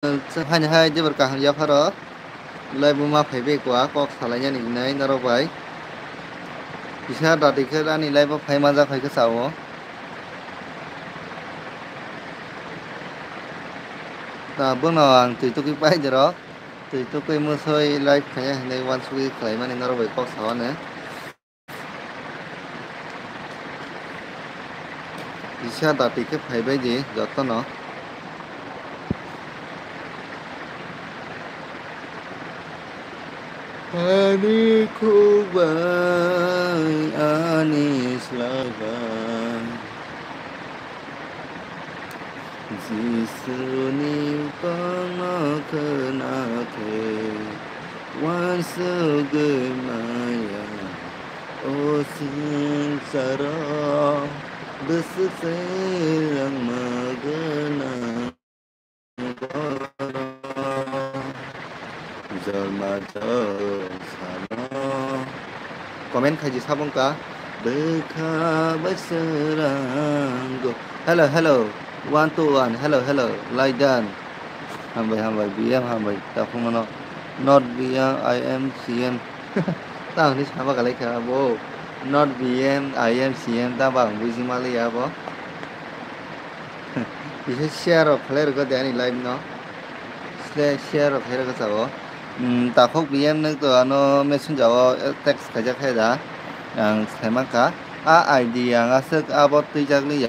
hai hai je berkah ya pharo lai buma phaibe kwa kok salanya ni nai naro bai bisa dati ke ani lai ba phai ma ja khai ke sawo ta bung no ang tui tu ki pai jero tui tu ki mu soi lai khaya nei wan sui khai ma ni naro bai kok sawo ne bisa dati ke phaibe je joto no Ani kubai ani slavan Jisuni pamakanake wan segemaya O sinsara beseserang magana Comment khai ji sabong ka Bekha baseranggo Hello hello 1 to 1 hello hello like done hambai BM hambai ta không nó not BM I am CM tao ni sama ka lai ka bo not BM I am CM ta bang buji mali ya bo bisa share player ko dani live no share player ko sao ta khóc BM nâng từ nó messenger text cái chắc hay đã ang sai maka ID ang asek abot ti jagli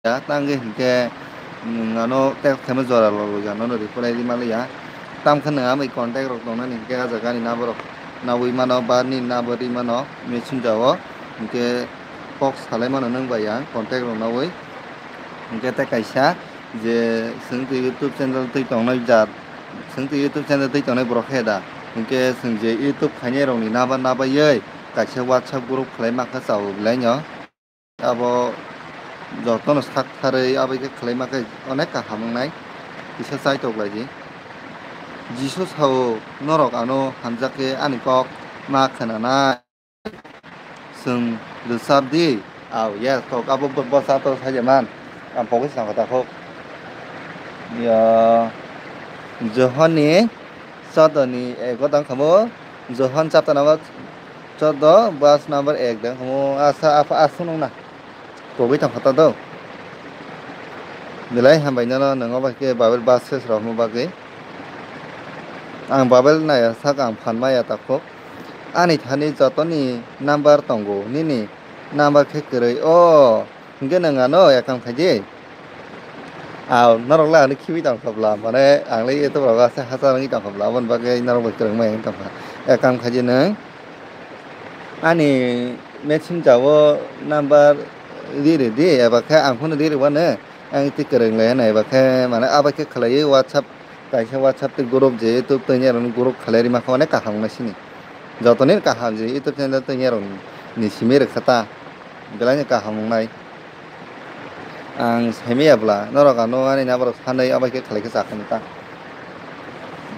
ya tăng cái ano text thema jora lo ya no reply di mali ya tam khana mai contact rok dong na ni ke jaga ni na borok na wi mano ba ni na bari mano messenger ke box salai mano nang ba ya contact rok na wi ke ta kaisa je sing tu YouTube channel tu tong na jat sing tu YouTube channel tu tong na borok he da ke sing je YouTube khanye rok ni na ba ye kaisa WhatsApp group khlai ma kha chau lai nyo abo jotono sak thare abai ke khlai ma ke onek ka hamung nai bisa sai tok lai ji jisu sao norok ano hamjake ani kok ma khana na sung the sabdi aw yes kok abo bo sa to sa jaman am pokis sang kata kok ya johani sadani ko tang khamo johan chapta na chodo bus number 1 dang khamo asa apa asunong na Kogi thang khata do Nilai hambai na nango ba ke babel bus se ro mo ba ke ang babel na ya sak ang phanma ya ta khok ani thani jotoni number tongo nini number khe krei o nge nanga no ya kam khaje aw narok la ni khibi tang khobla mane ang lai to ba sa hasa ngi tang khobla bon ba ke narok ba kreng mai tang kha ya kam khaje na ani machine jawo number dire di aba kha ang phone dire wa ne ang ti kereng le na aba kha mane aba ke khlai WhatsApp kaisa WhatsApp te group je YouTube te nyaron group khlai ma khone ka hang masini jotone ka ham je YouTube channel te nyaron ni simir khata belanya ka hang nai ang semi abla norok ano ani na borok sanai aba ke khlai ka sakhan ta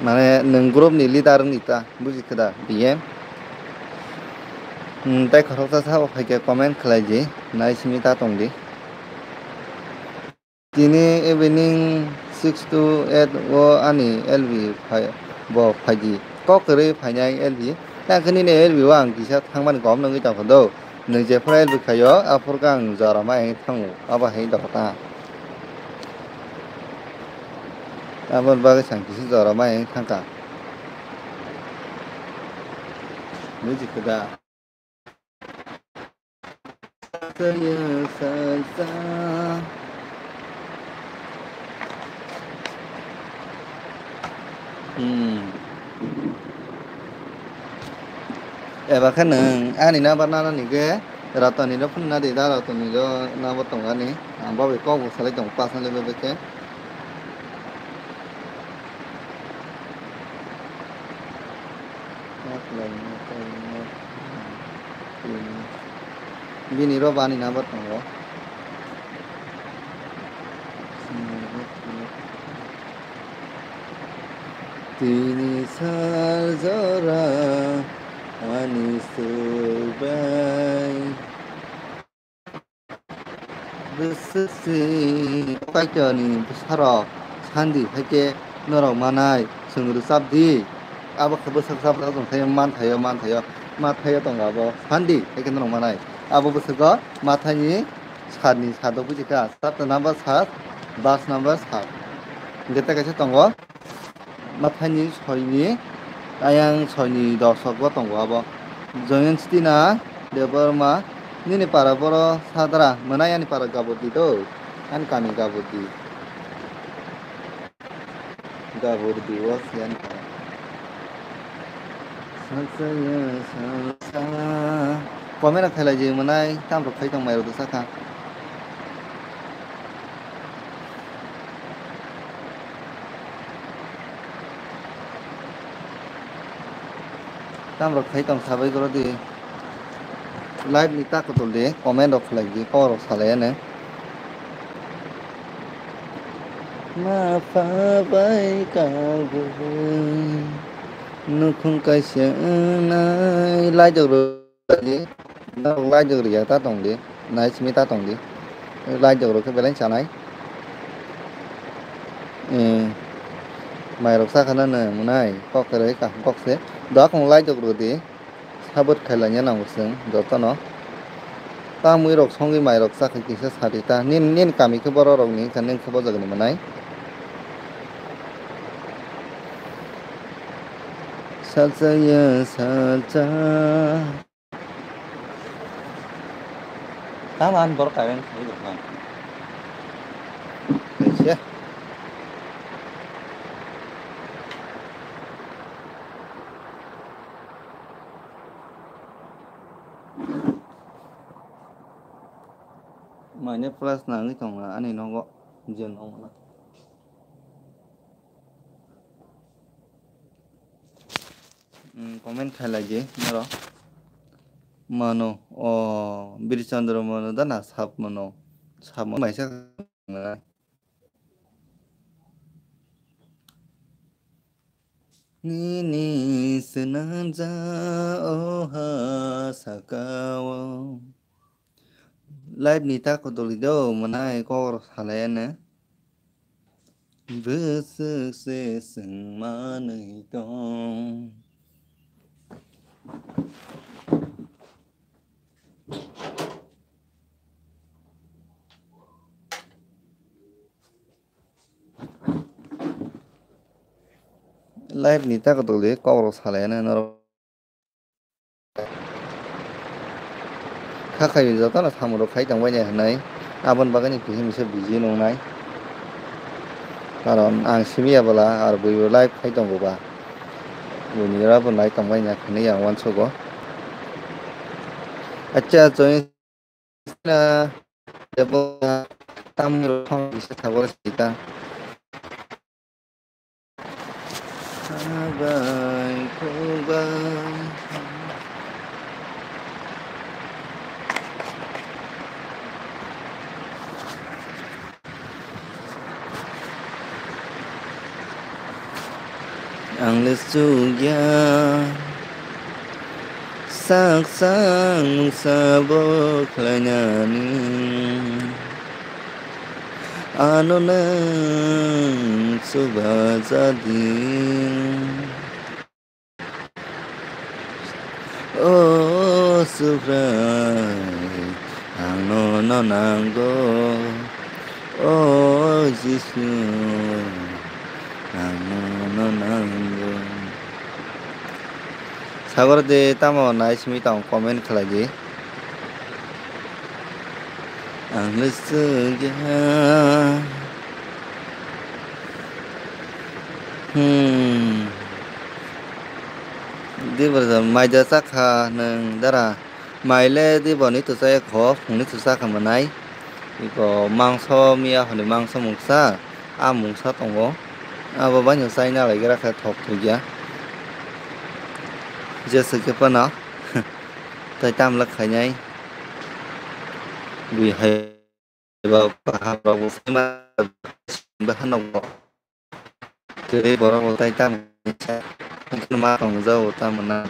mane nung group ni leader ni ta buji khada BM tai khorok ta sa phai ke comment khlai ji nai simita tong di Tini evening 6 to 8 wo ani LV phai bo phai ji ko kre phai nyai LV ta khani ne LV wang kisa thangman gom nang ta khodo nang je phai LV khayo aphor kang jara ma ai thang aba hei da ta abon ba sang kisi jara ma ai thang ka music da saya sa Eba kan ani na barna ni ke ratani ro phun na de da ratani ro na ba tong ani ba be ko ko sale tong pa san le be ke bini ro bani na ba tong ro Tini sarzora ani subai Besesi Kai chờ ni saro sandi hake norok manai sungru sabdi abo khabo sak sab tong thai man thayo ma thayo tong abo handi eke norok manai abo busugo mathani sani sado bujika sat number sat bas number sat geta kaisa tongo mathani soini ayang soini dosok bo tongo abo joyen stina deborma nini para boro sadra manai ani para gabodi do an kami gabodi gabodi was yan saksaya salsa pamena khaila je manai tam ro khai tong mai ro saka tam ro khai tong sabai goro di live ni ta ko tol de comment of like di ko ro sale ne ma fa bai ka bu nu khung kai se nai lai được rồi gì nó lai được rồi ta tổng đi này xin ta tổng đi lai được rồi cái về lấy trả này mày đọc sao khả năng này muốn này có cái đấy cả có thế đó không lai được rồi thì sao bớt khai là nhớ nào một sướng rồi tao nó ta mới đọc xong cái mày đọc sao cái sẽ sao thì ta nên cảm thấy cái bao rồi này khả năng không bao giờ cái mà này 사자야 사자 taman baru kawin itu kan ya mainnya plus nang itu nggak aneh nongko jen nongko comment khai lagi nero mano birchandra mano dana sap mano mai sak ni senanja oha sakawa live ni ta ko dolido manai ko halene vese se sing manai tong live ni ta ko doli ko ro halene no khá khay giờ đó là thằng một khai trong quay nhà này bên bác cái gì sẽ bị gì nông này karon ang simia bala ar bui live khai trong của bà bui ni ra bên live trong quay nhà này yang wan sogo acha join na debo tam ro thong sẽ thabo sita bye bye ang lesugya sak sang sabok lanyani ano nang subazadi oh subrai ano nango oh jisu 사고로 데 따모 나이스미 따모 코멘 클라지 앙르스게 đi bây giờ mai giờ sắc hà nâng đó là mai lê đi vào nít từ xe khó không nít từ xa cả mà này thì có mang so mía hoặc là mang so mùng sa mùng sa tổng có và bao nhiêu say nào lại cái ra khai thọc thôi chứ giờ sự cái phần nó thời tam lực khai nhảy vì hệ vào cả vào một phim mà bắt nồng bỏ cái bỏ vào tay tam cái mà còn dâu tam mà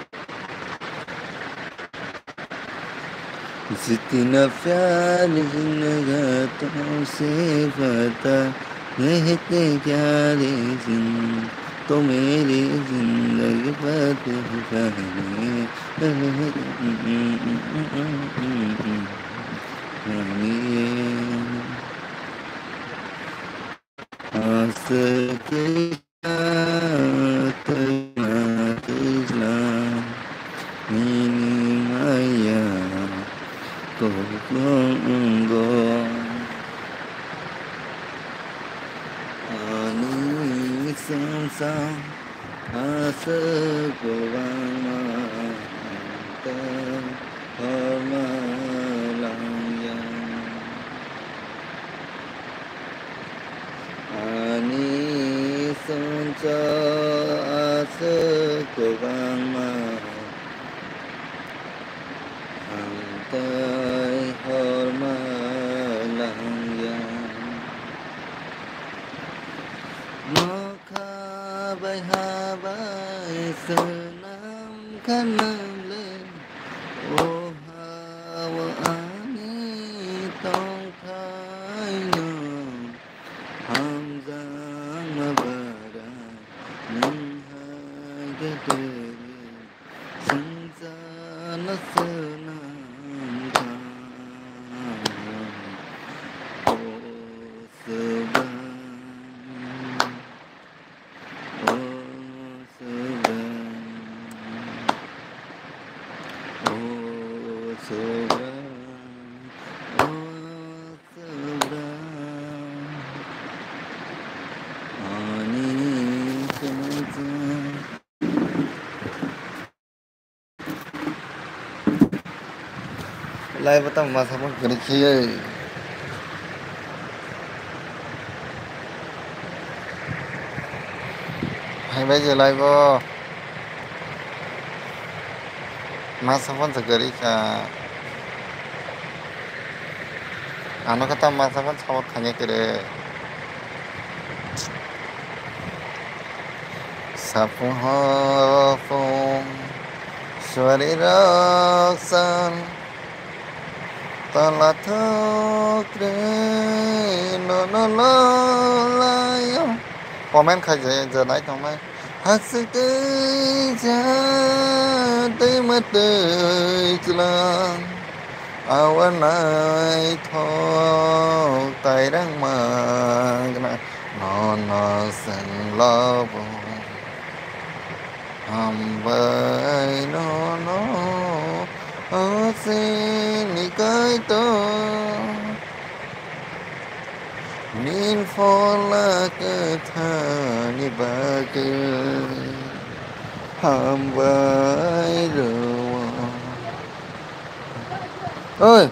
Zitina fiali naga tau sifata रहते क्या रे तो मेरी जिंदगी बात ini maya Tunggu Ani sang asa gowama Hormalaya Ani sang asa gowama Antai hormalaya Maka bay habay senam kanam lên ô hawa ani tong thai nhung ham giang ma bara nâng hai cái đời sinh ra nó senam ô sơ lại bắt đầu mà sao mà cái kia hay bây giờ lại vô mà sao vẫn cái cả anh có tâm mà sao vẫn sao thành cái đấy sapu ho phong suari raksan tala thokre no no no layam comment khai giờ nãy không mấy hát sự tới cha tới mất tới lang awan ai tho tay đang mà nó sân lo vô bay nó ở xin đi cái to min phô la cơ tha ni ba cơ bay rồi ơi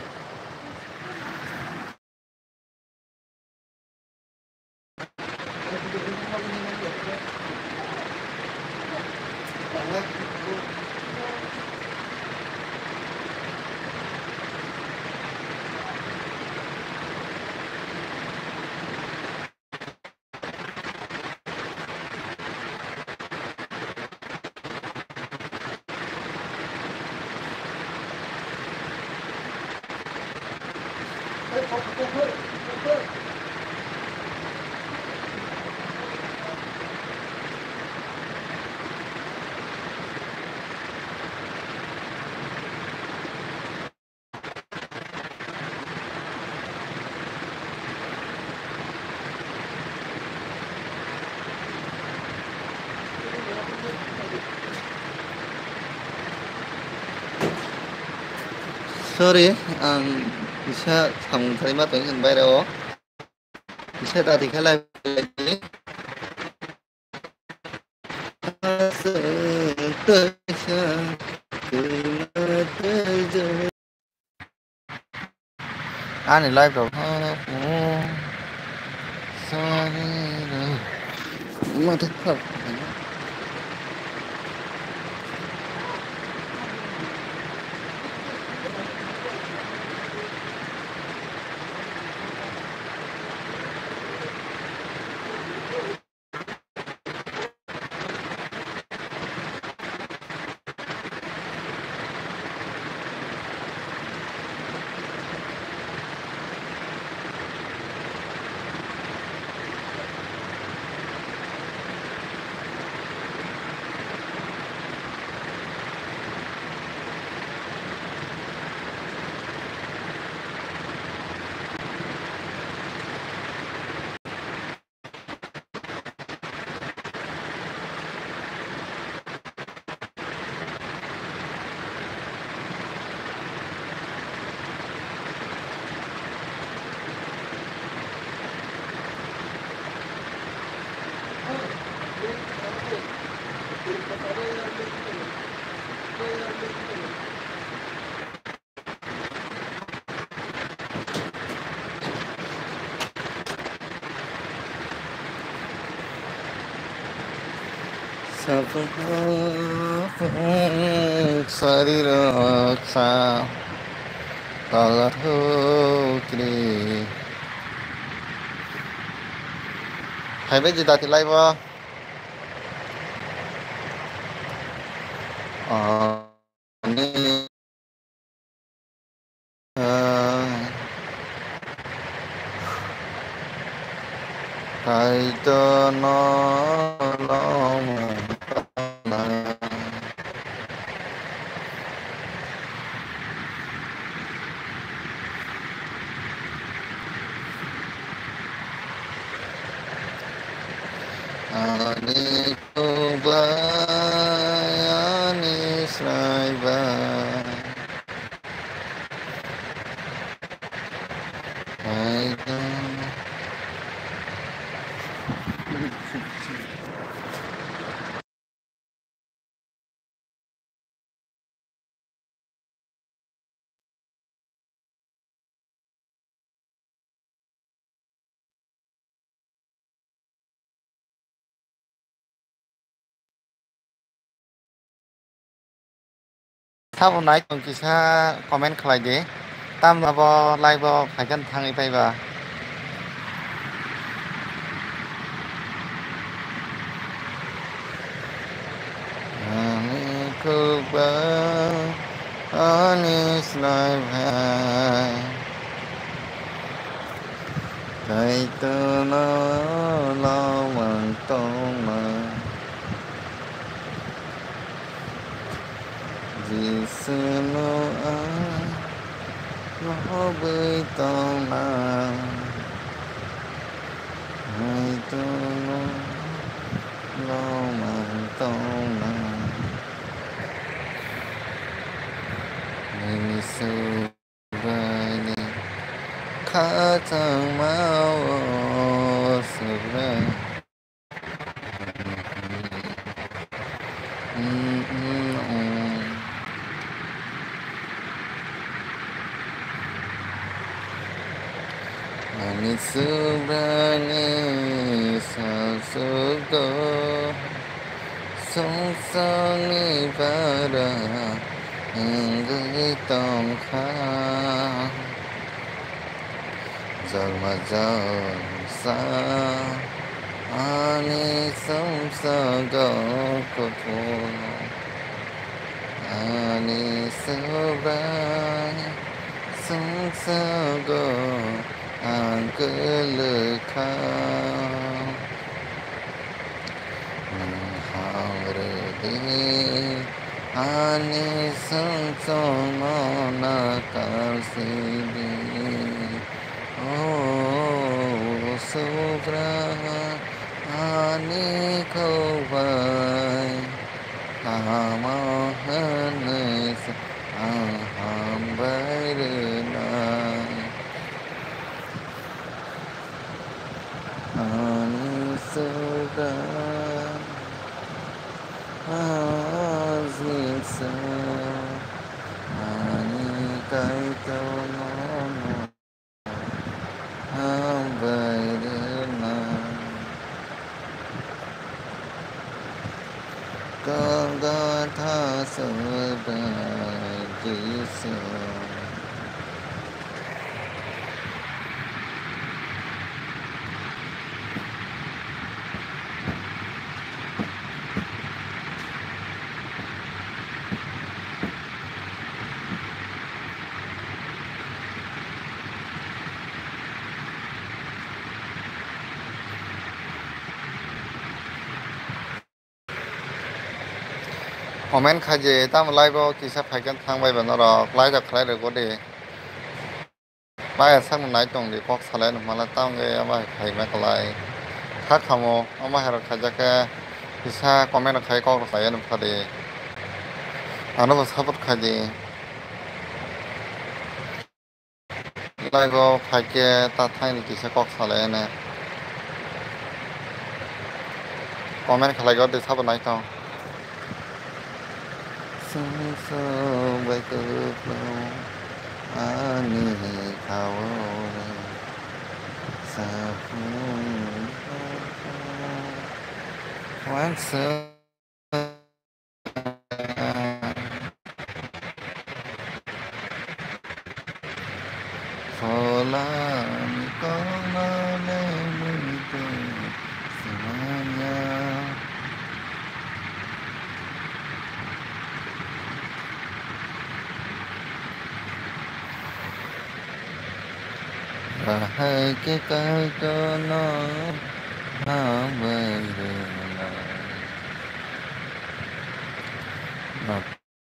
sorry bisa thằng thấy mắt tiếng hình bay đâu bisa ra thì khai lại anh này live rồi mà thích thật शरीर तलहौत्री हाइबे जिदा तिलाइब kaito no long ani kubayani sraiba kaito Thabo nai tong kisa comment khlai de tam abo live bo phaikan thangai paiba ani kuba anis live hai kaito no long tong ma Gisno nó bơi tông na hai tu nó mà tông na mình su vai đi khá chẳng mau su vai Ani subrani sasugo song song ni para ngai tong kha jalma jal sa ani song sago ko ani subrani song sago Uncle Khan Hamre Ani Sansona Kalsidi Oh Subra Ani Kovai Amahanes Ahambairna Anisuga Azisa Anikaito Nono Ambairina Gagatha Suda Jisa comment khaje tam live bo kisa phaikan thangbai banoro live jak khlai rego de bai sang nai tong de kok salai no mala tam ge ama khai ma klai kha khamo ama hero khajaka kisa comment khai kok khai no phade ano bo support khaje live bo phaike ta thai ni kisa kok salai na comment khlai go de sab nai tong sung sung bay cơ lâu ani thao sa phung hoang sơ phò la mi có na le mi tu semuanya và hai cái cây cho nó về đường lại mà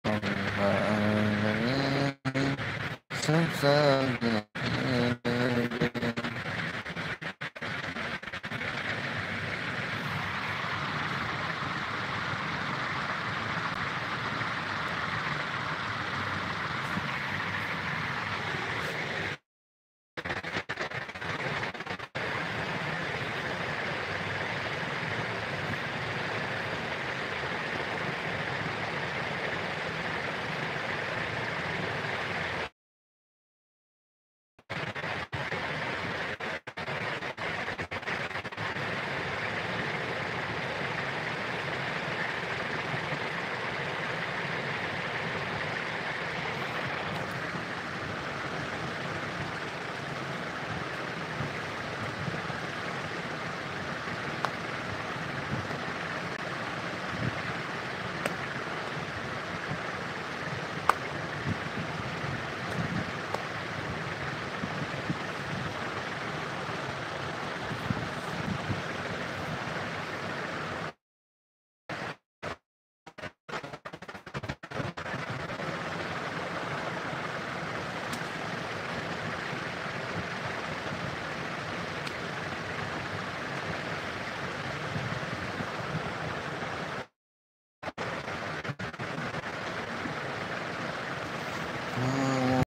còn và sắp xa